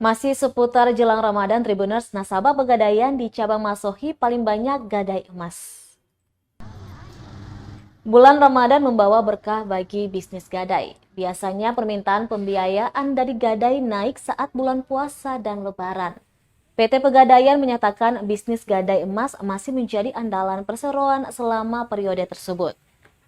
Masih seputar jelang Ramadan, Tribuners, nasabah Pegadaian di cabang Masohi paling banyak gadai emas. Bulan Ramadan membawa berkah bagi bisnis gadai. Biasanya permintaan pembiayaan dari gadai naik saat bulan puasa dan Lebaran. PT Pegadaian menyatakan bisnis gadai emas masih menjadi andalan perseroan selama periode tersebut.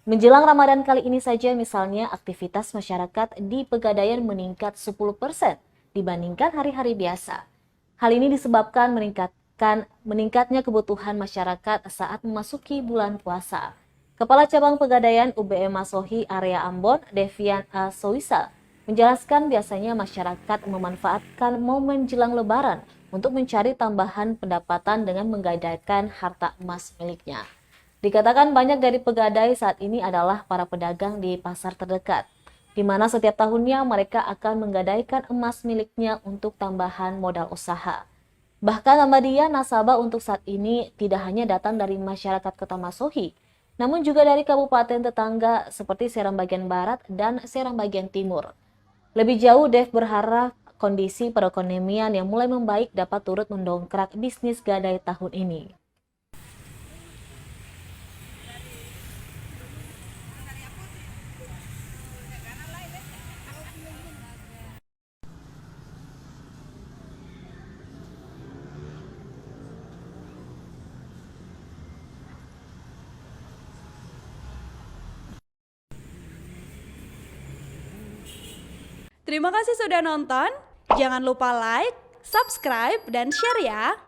Menjelang Ramadan kali ini saja misalnya aktivitas masyarakat di Pegadaian meningkat 10% dibandingkan hari-hari biasa. Hal ini disebabkan meningkatnya kebutuhan masyarakat saat memasuki bulan puasa. Kepala Cabang Pegadaian UBM Masohi Area Ambon, Devian A. Soisal, menjelaskan biasanya masyarakat memanfaatkan momen jelang Lebaran untuk mencari tambahan pendapatan dengan menggadaikan harta emas miliknya. Dikatakan banyak dari pegadai saat ini adalah para pedagang di pasar terdekat, di mana setiap tahunnya mereka akan menggadaikan emas miliknya untuk tambahan modal usaha. Bahkan tambah dia, nasabah untuk saat ini tidak hanya datang dari masyarakat Kota Masohi, namun juga dari kabupaten tetangga seperti Seram bagian Barat dan Seram bagian Timur. Lebih jauh, Dev berharap kondisi perekonomian yang mulai membaik dapat turut mendongkrak bisnis gadai tahun ini. Terima kasih sudah nonton. Jangan lupa like, subscribe, dan share ya.